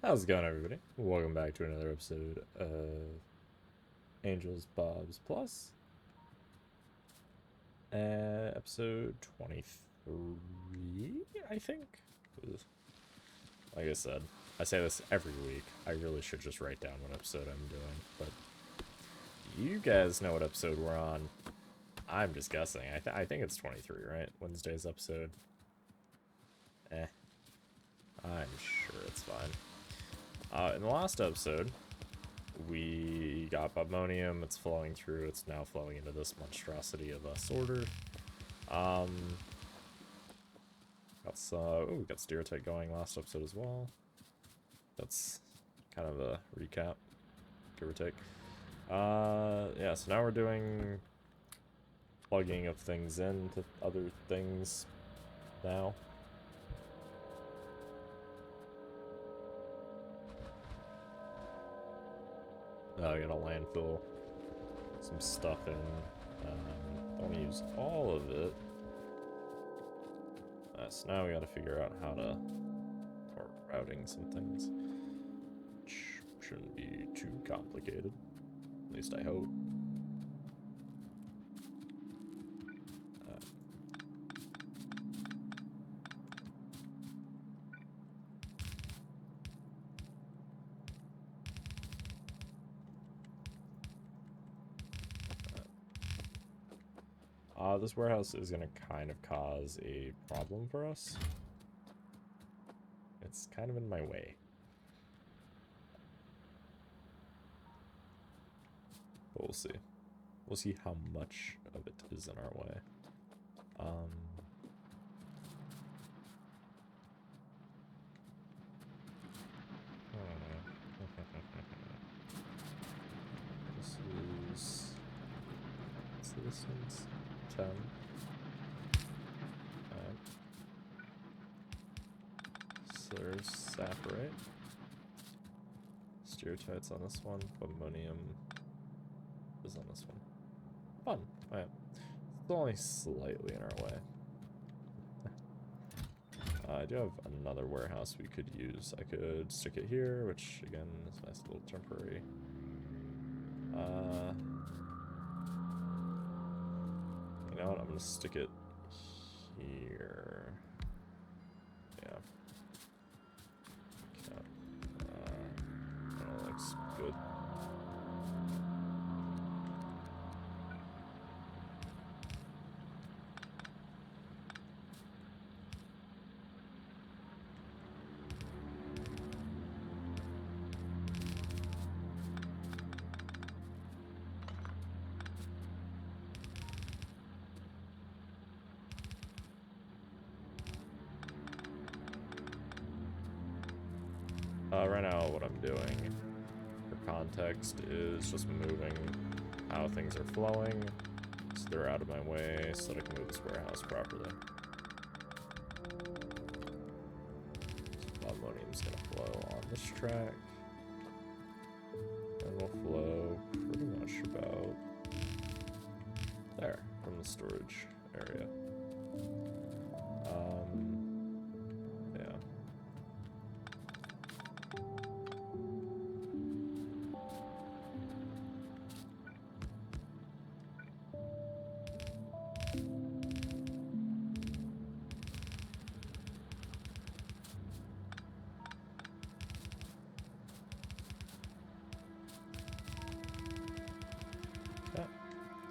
How's it going, everybody? Welcome back to another episode of AngelsBobs Plus. Episode 23, I think? Like I said, I say this every week. I really should just write down what episode I'm doing, but you guys know what episode we're on. I'm just guessing. I think it's 23, right? Wednesday's episode. I'm sure it's fine. In the last episode, we got Bubmonium. It's flowing through. It's now flowing into this monstrosity of a sorter. We got Stereotype going last episode as well. That's kind of a recap, give or take. Yeah, so now we're doing plugging of things into other things now. I gotta landfill some stuff in. Don't use all of it. So now we gotta figure out how to start routing some things. Which shouldn't be too complicated. At least I hope. This warehouse is going to kind of cause a problem for us. It's kind of in my way. But we'll see. We'll see how much of it is in our way. This one's 10. So there's saprite. Stereotypes on this one. Ammonium is on this one. Fun. Alright. It's only slightly in our way. I do have another warehouse we could use. I could stick it here, which again is a nice little temporary. You know what? I'm gonna stick it here. Yeah. That looks good. Right now, what I'm doing, for context, is just moving how things are flowing, so they're out of my way, so that I can move this warehouse properly. So ammonium's gonna flow on this track, and will flow pretty much about there, from the storage area.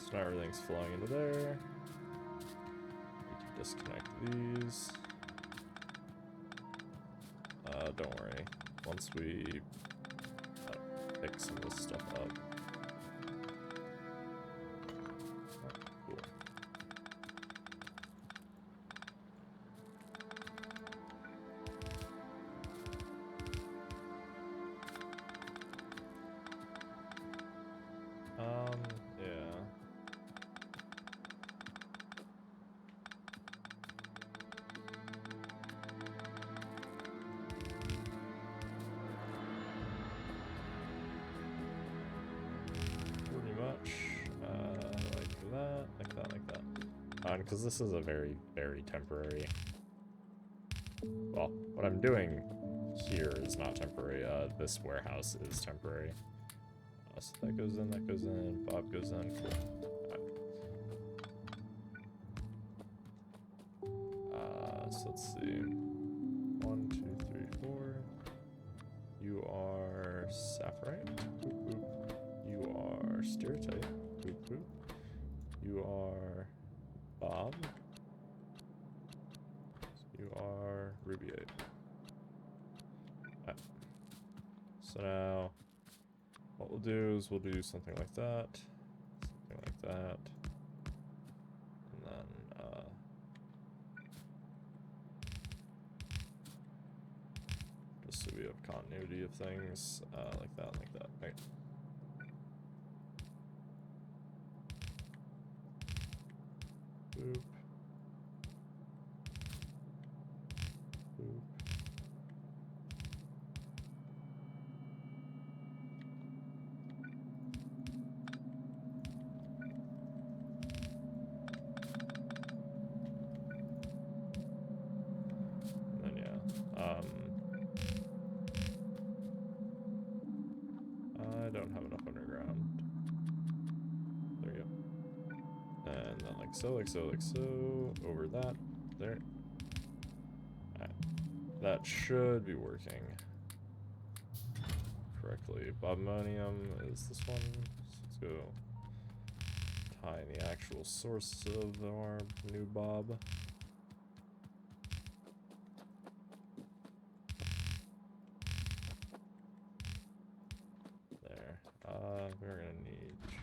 So now everything's flowing into there. We can disconnect these. Don't worry. Once we pick some of this stuff up. Cool. Yeah. Like that. Because this is a very, very temporary. Well, what I'm doing here is not temporary. This warehouse is temporary. So that goes in, Bob goes in, cool. Alright. So let's see. 1, 2, 3, 4. You are Sapphirite. Boop, boop. You are Stereotype. Boop, boop. You are Bob. You are Rubyite. Right. So now, what we'll do is we'll do something like that. Something like that. And then, just so we have continuity of things, like that, right? Boop. Boop. And then, yeah, I don't have enough underground. There you go. And then like so, over that, there. Alright. That should be working correctly. Bobmonium is this one. So let's go tie in the actual source of our new Bob. There. We're gonna need to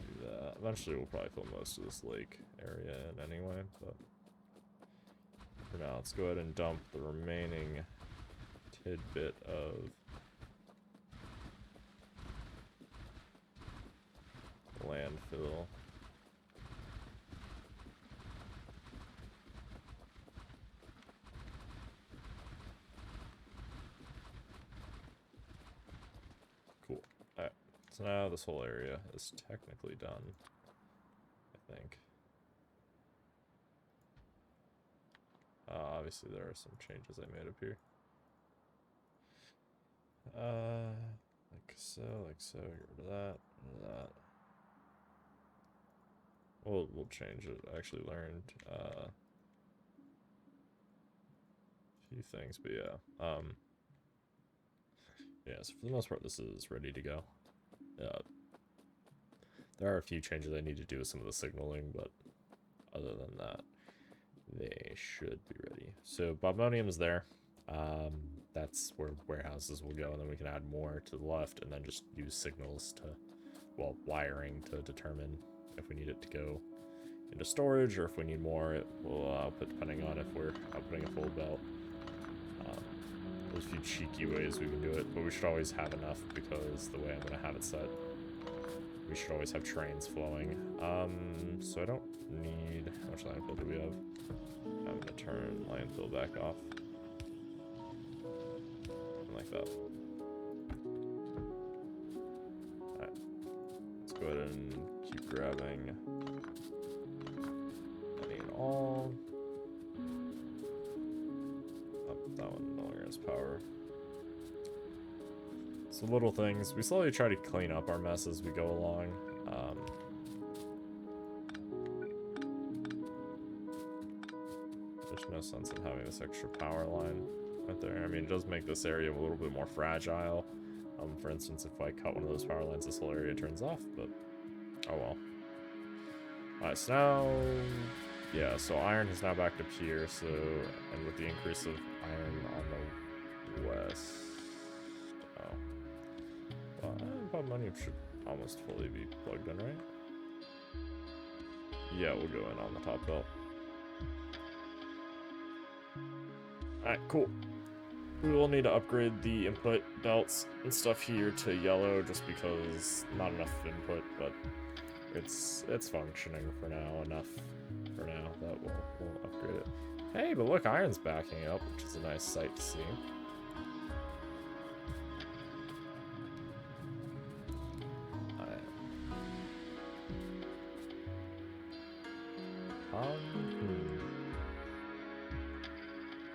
do that. Eventually we'll probably fill most of this lake area in anyway, but for now let's go ahead and dump the remaining tidbit of landfill. Cool. Alright, so now this whole area is technically done, I think. Obviously there are some changes I made up here. Like so, get rid of that, We'll change it. I actually learned a few things, but yeah. Yeah, so for the most part this is ready to go. There are a few changes I need to do with some of the signaling, but other than that, they should be ready. So Bobmonium is there. That's where warehouses will go, and then we can add more to the left and then just use signals to, well, wiring to determine if we need it to go into storage or if we need more. It will output depending on if we're outputting a full belt. There's a few cheeky ways we can do it, but we should always have enough because the way I'm going to have it set, we should always have trains flowing. So I don't need... How much landfill do we have? I'm going to turn landfill back off. Like that. Alright. Let's go ahead and keep grabbing any and all. Oh, that one no longer has power. So little things. We slowly try to clean up our mess as we go along. There's no sense in having this extra power line right there. I mean, it does make this area a little bit more fragile. For instance, if I cut one of those power lines, this whole area turns off, but oh well. Alright, so now, yeah, so iron has now backed up here, so, and with the increase of iron on the west, Bobmonium should almost fully be plugged in, right? Yeah, we'll go in on the top belt. Alright, cool. We will need to upgrade the input belts and stuff here to yellow just because not enough input, but it's functioning for now, enough for now that we'll upgrade it. Hey, but look, iron's backing up, which is a nice sight to see.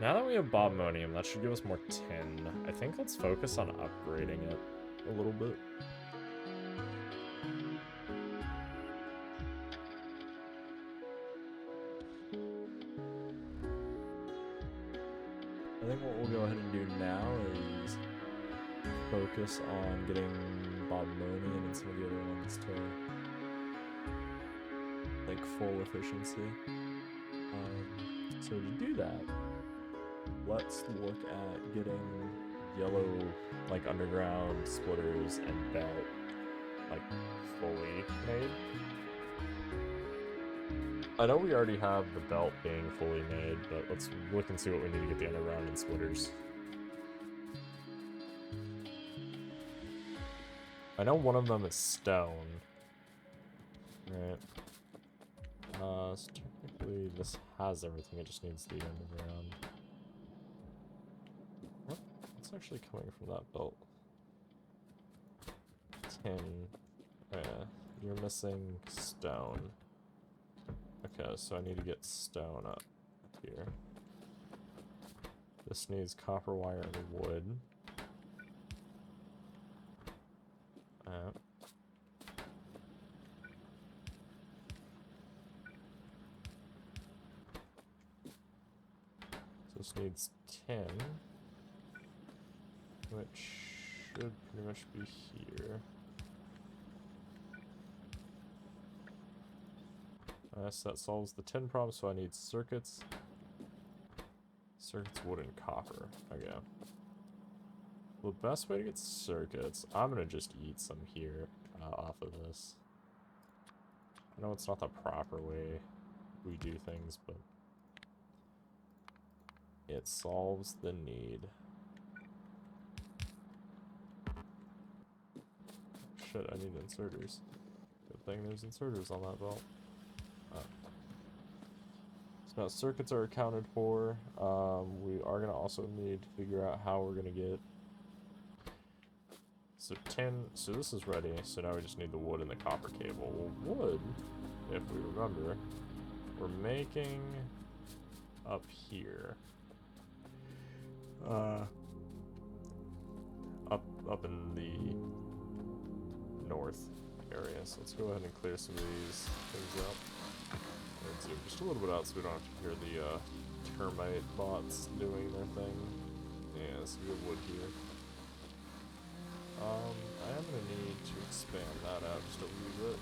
Now that we have bobmonium, that should give us more tin. I think let's focus on upgrading it a little bit. I think what we'll go ahead and do now is focus on getting bobmonium and some of the other ones to like full efficiency. So to do that, let's look at getting yellow like underground splitters and belt like fully made. I know we already have the belt being fully made, but let's look and see what we need to get the underground and splitters. I know one of them is stone. Right. So technically this has everything, it just needs the underground. What's actually coming from that belt? Tin. Oh yeah, you're missing stone. Okay, so I need to get stone up here. This needs copper wire and wood. So this needs tin, which should pretty much be here. So that solves the tin problem, so I need circuits. Circuits, wood, and copper. Okay. Well, the best way to get circuits, I'm gonna just eat some here off of this. I know it's not the proper way we do things, but it solves the need. Shit, I need inserters. Good thing there's inserters on that belt. So now circuits are accounted for. We are going to also need to figure out how we're going to get... So tin, so this is ready, so now we just need the wood and the copper cable. Well, wood, if we remember, we're making up here. Up in the north area. So let's go ahead and clear some of these things up. And zoom just a little bit out so we don't have to hear the termite bots doing their thing. Yeah, some good wood here. I am going to need to expand that out just a little bit.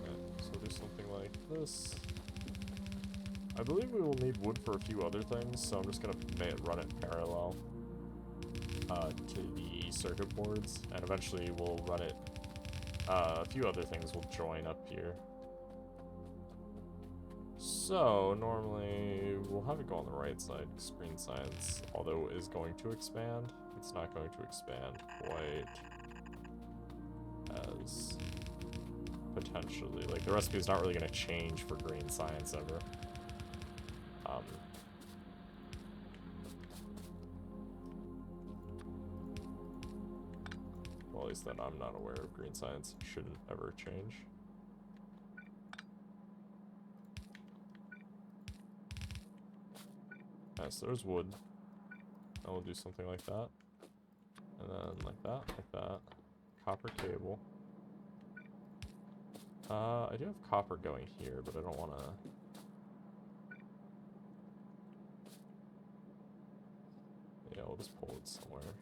Okay, so do something like this. I believe we will need wood for a few other things, so I'm just going to run it parallel to the circuit boards, and eventually we'll run it, a few other things will join up here. So, normally, we'll have it go on the right side, screen science, although it is going to expand, it's not going to expand quite as potentially, like, the recipe is not really going to change for green science ever. Well, at least then I'm not aware of green science, shouldn't ever change. So there's wood. And we'll do something like that. And then like that, like that. Copper cable. I do have copper going here, but I don't want to... Yeah, we'll just pull it somewhere.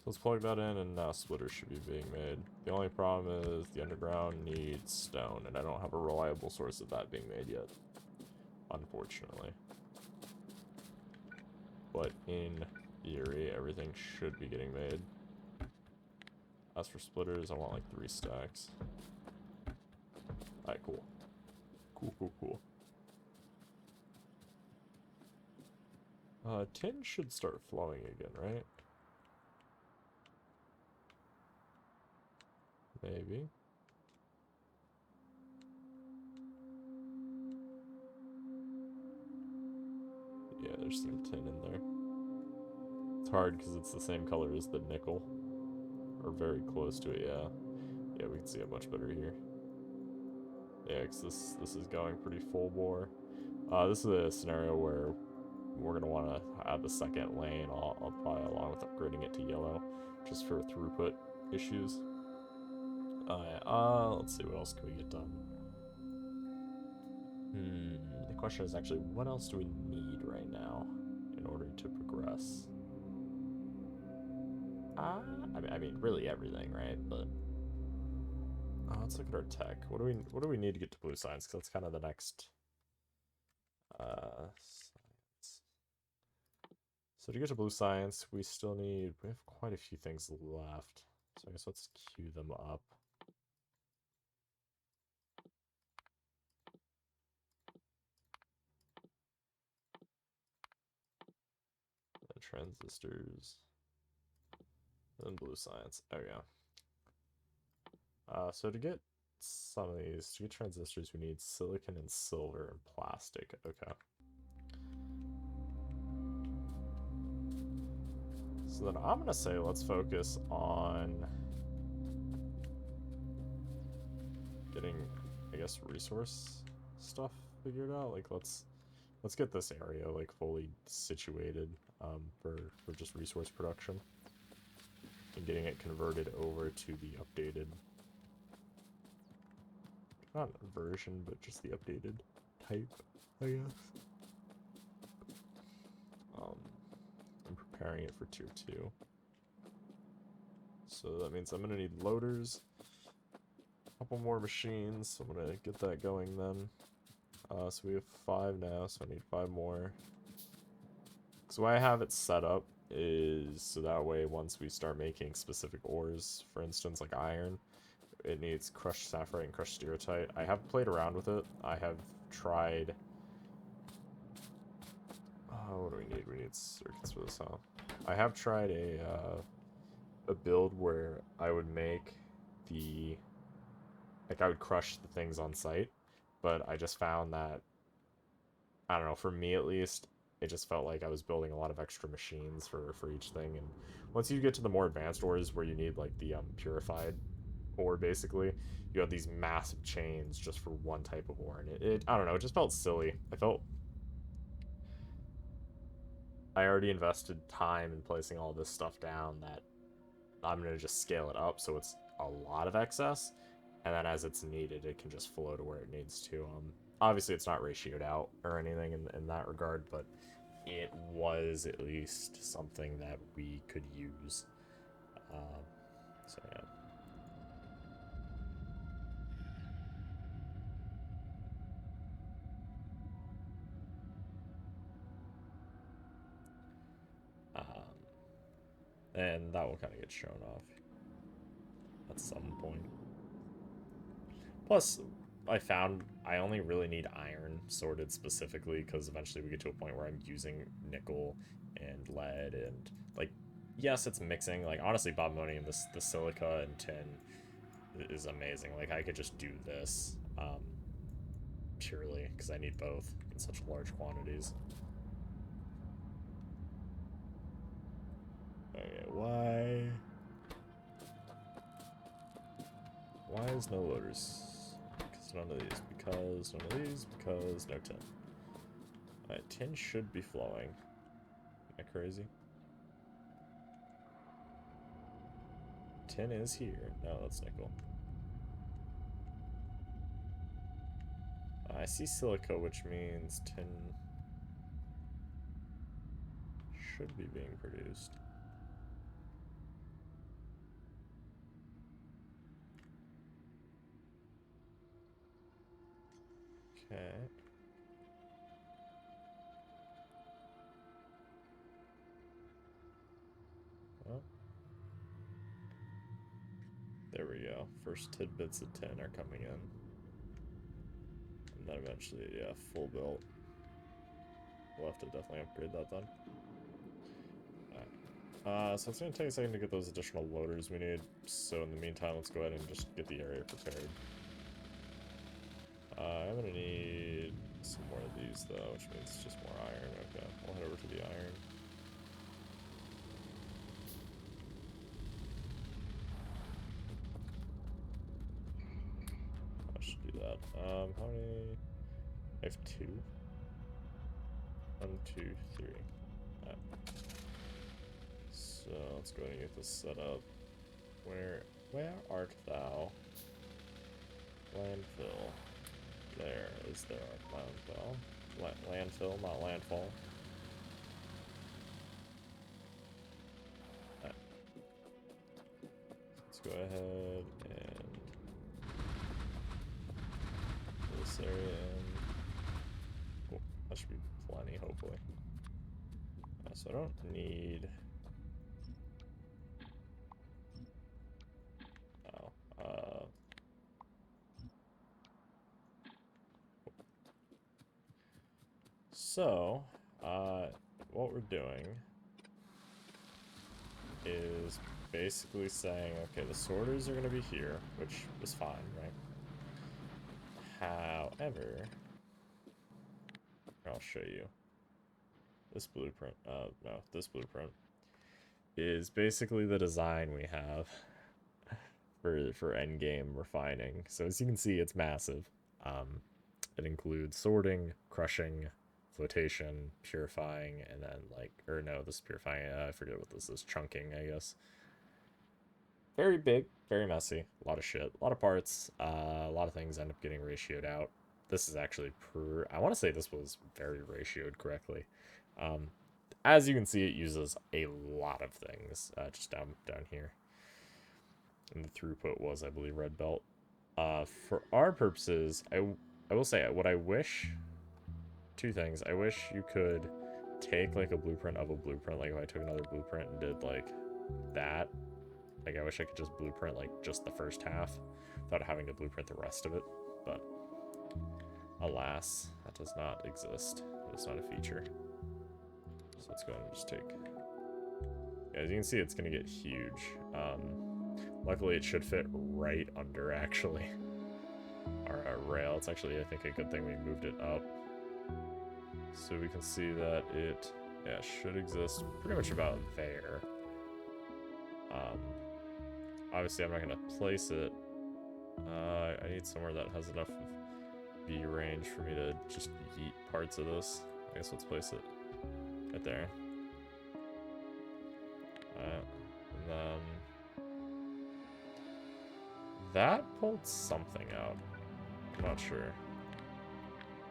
Let's plug that in, and now splitters should be being made. The only problem is the underground needs stone, and I don't have a reliable source of that being made yet, unfortunately. But in theory, everything should be getting made. As for splitters, I want like 3 stacks. Alright, cool. Cool. Tin should start flowing again, right? Maybe. Yeah, there's some tin in there. It's hard because it's the same color as the nickel. or very close to it, yeah. Yeah, we can see it much better here. Yeah, because this is going pretty full bore. This is a scenario where we're going to want to add the second lane, I'll probably along with upgrading it to yellow, just for throughput issues. Let's see, what else can we get done? The question is actually, what else do we need right now in order to progress? I mean, really everything, right? But let's look at our tech. What do we need to get to blue science? Because that's kind of the next science. So to get to blue science, we have quite a few things left. So I guess let's queue them up. The transistors. Then blue science. There we go. So to get some of these, to get transistors, we need silicon and silver and plastic. Okay. So then I'm gonna say let's focus on getting, I guess, resource stuff figured out. Like let's get this area like fully situated for just resource production and getting it converted over to the updated, not version, but just the updated type, I guess. I'm preparing it for tier 2. So that means I'm gonna need loaders, a couple more machines, so I'm gonna get that going then. So we have 5 now, so I need 5 more. So why I have it set up is so that way once we start making specific ores, for instance like iron, it needs crushed sapphire and crushed stereotype. I have played around with it. I have tried... what do we need? We need circuits for this, huh? I have tried a build where I would make the... Like, I would crush the things on site, but I just found that, I don't know, for me at least, it just felt like I was building a lot of extra machines for each thing, and once you get to the more advanced ores where you need, like, the purified ore, basically, you have these massive chains just for one type of ore, and I don't know, it just felt silly. I already invested time in placing all this stuff down that I'm going to just scale it up so it's a lot of excess, and then as it's needed, it can just flow to where it needs to. Obviously, it's not ratioed out or anything in that regard, but it was at least something that we could use. So, yeah. And that will kind of get shown off at some point. Plus, I found I only really need iron sorted specifically because eventually we get to a point where I'm using nickel and lead and, like, yes, it's mixing. Like, honestly, Bob Money and the silica and tin is amazing. Like, I could just do this purely because I need both in such large quantities. Okay, why is no loaders? Because none of these, because none of these, because no tin. Alright, tin should be flowing. Am I crazy? Tin is here. No, that's nickel. I see silica, which means tin should be being produced. Okay. Well, there we go. First tidbits of tin are coming in. And then eventually, yeah, full built. We'll have to definitely upgrade that then. Alright. So it's going to take a second to get those additional loaders we need. So in the meantime, let's go ahead and just get the area prepared. I'm going to need some more of these, though, which means just more iron. Okay, we'll head over to the iron. that. How many? I have 2. 1, 2, 3. Right. So let's go ahead and get this set up. Where art thou? Landfill. There is there landfill. Landfill, not landfall. Right. Let's go ahead and put this area in. Oh, that should be plenty, hopefully. So I don't need. So, what we're doing is basically saying, okay, the sorters are going to be here, which is fine, right? However, I'll show you. This blueprint, no, this blueprint is basically the design we have for endgame refining. So as you can see, it's massive. It includes sorting, crushing, flotation, purifying, and then or no, this is purifying, I forget what this is, chunking, I guess. Very big, very messy, a lot of shit, a lot of parts, a lot of things end up getting ratioed out. This is actually I want to say this was very ratioed correctly. As you can see, it uses a lot of things, just down here. And the throughput was, I believe, red belt. For our purposes, I will say, what I wish, 2 things. I wish you could take like a blueprint of a blueprint, like if I took another blueprint and did like that. Like I wish I could just blueprint like just the first half without having to blueprint the rest of it. But alas, that does not exist. It's not a feature. So let's go ahead and just take. Yeah, as you can see, it's gonna get huge. Luckily, it should fit right under actually our rail. It's actually, I think, a good thing we moved it up. So we can see that it, should exist pretty much about there. Obviously, I'm not going to place it. I need somewhere that has enough B range for me to just yeet parts of this. I guess let's place it right there. And then that pulled something out. I'm not sure.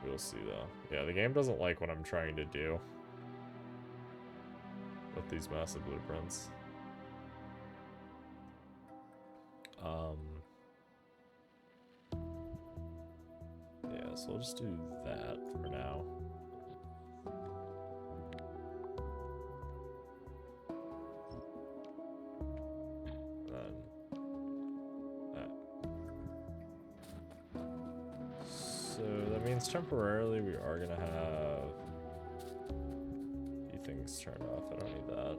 We'll see though. Yeah, the game doesn't like what I'm trying to do with these massive blueprints. Yeah, so we'll just do that for now. So that means temporarily we are gonna have a few things turned off. I don't need that.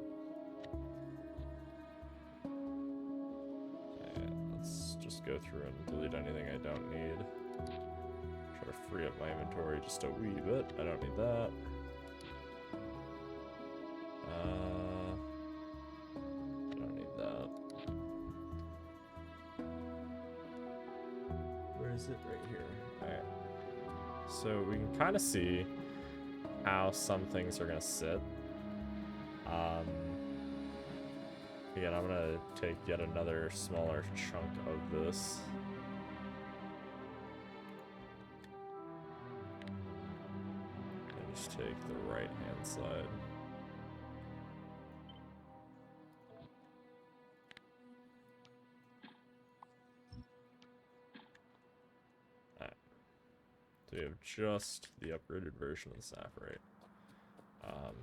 Okay, let's just go through and delete anything I don't need. Try to free up my inventory just a wee bit. I don't need that. Don't need that. Where is it? Right here. Alright. So we can kind of see how some things are going to sit. Again, I'm going to take yet another smaller chunk of this. And just take the right-hand side. So we have just the upgraded version of the saffrite.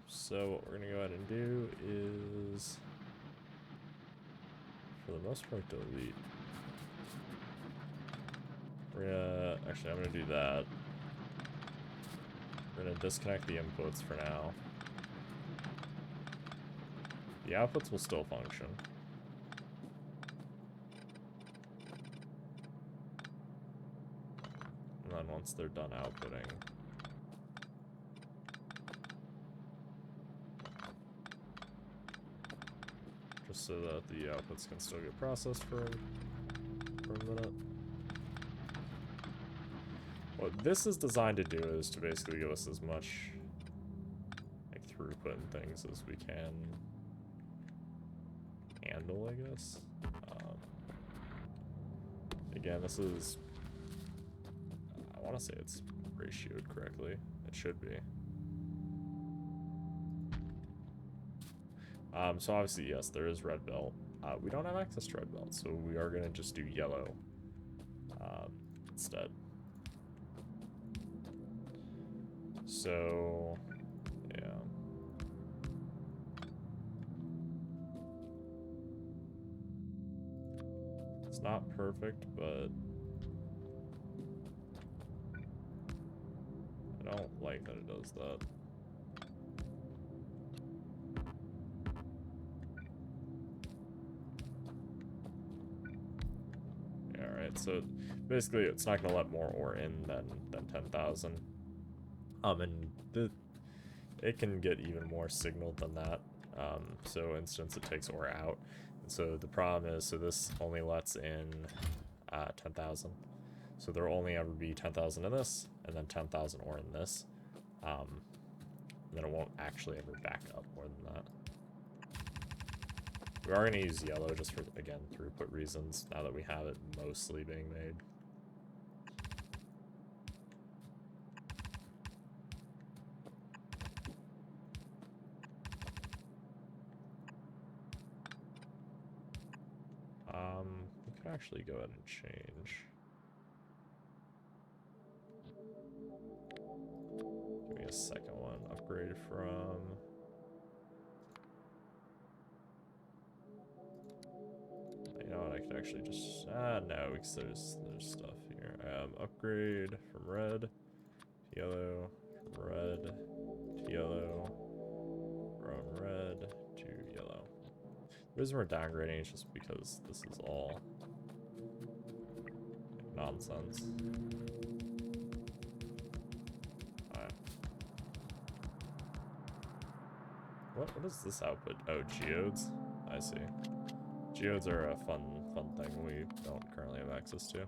So what we're going to go ahead and do is, for the most part, delete. We're going to, actually I'm going to do that. We're going to disconnect the inputs for now. The outputs will still function. And then once they're done outputting, just so that the outputs can still get processed for a minute. what this is designed to do is to basically give us as much like throughput and things as we can handle, I guess. Again, this is, I want to say it's ratioed correctly. It should be. So obviously, yes, there is red belt. We don't have access to red belt, so we are going to just do yellow instead. So, yeah. It's not perfect, but I don't like that it does that. Yeah, alright, so basically it's not going to let more ore in than 10,000. And it can get even more signal than that. So instance, it takes ore out. And so the problem is, so this only lets in 10,000. So there will only ever be 10,000 in this, and then 10,000 ore in this. And then it won't actually ever back up more than that. We are going to use yellow just for, again, throughput reasons, now that we have it mostly being made. We could actually go ahead and change. Give me a second one. Upgrade from... You know what, I could actually just... no, because there's stuff here. Upgrade from red to yellow, from red to yellow, from red to yellow. The reason we're downgrading is just because this is all nonsense. Alright. What is this output? Oh, geodes? I see. Geodes are a fun thing we don't currently have access to.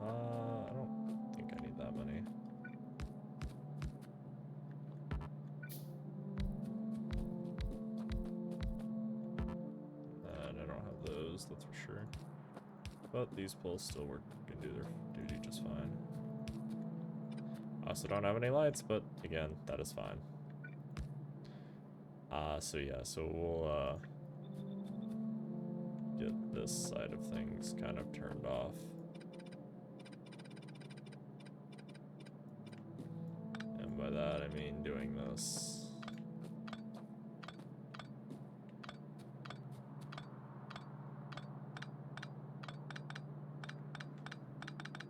I don't think I need that many. And I don't have those, that's for sure. But these pulls still work and do their duty just fine. I also don't have any lights, but again, that is fine. So yeah, so we'll get this side of things kind of turned off. And by that I mean doing this.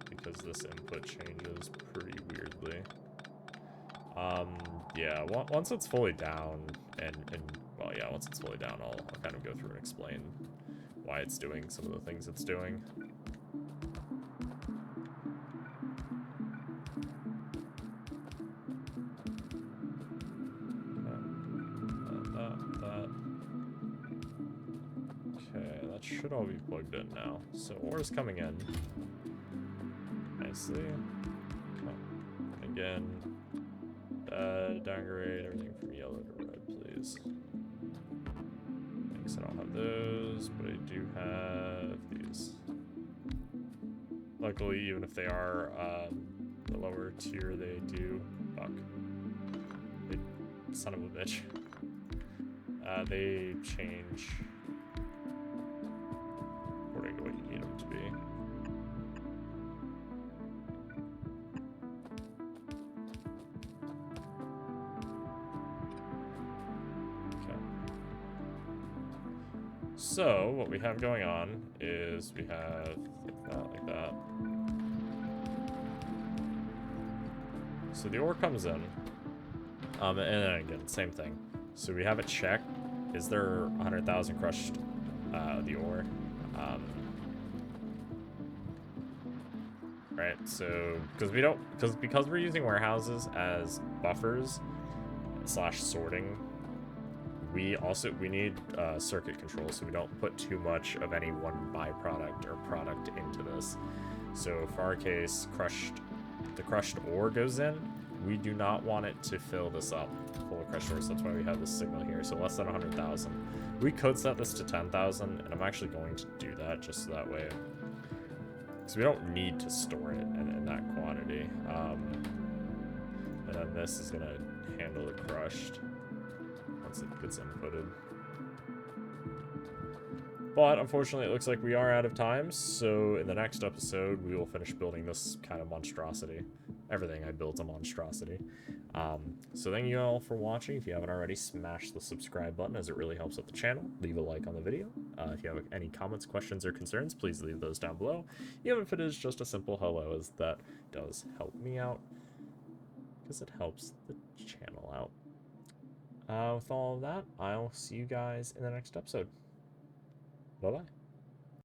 Because this input changes pretty weirdly. Yeah, once it's fully down, and well, yeah, once it's fully down, I'll kind of go through and explain why it's doing some of the things it's doing. That. Okay, that should all be plugged in now. So ore's coming in nicely. Oh, again. Downgrade everything from yellow to red, please. Thanks, I don't have those, but I do have these. Luckily, even if they are the lower tier, they do... Fuck. Son of a bitch. They change according to what you need them to be. So, what we have going on is we have like that. So the ore comes in, and then again, same thing. So we have it check. Is there 100,000 crushed, the ore? Right, so, because we're using warehouses as buffers / sorting, We need circuit control so we don't put too much of any one byproduct or product into this. So for our case, the crushed ore goes in. We do not want it to fill this up full of crushed ore, so that's why we have this signal here. So less than 100,000. We could set this to 10,000, and I'm actually going to do that just so that way, because we don't need to store it in that quantity. And then this is gonna handle the crushed once it gets inputted. But unfortunately, it looks like we are out of time, so in the next episode, we will finish building this kind of monstrosity. Everything I built's a monstrosity. So thank you all for watching. If you haven't already, smash the subscribe button as it really helps out the channel. Leave a like on the video. If you have any comments, questions, or concerns, please leave those down below. Even if it is just a simple hello, as that does help me out, because it helps the channel out. With all of that, I'll see you guys in the next episode. Bye-bye.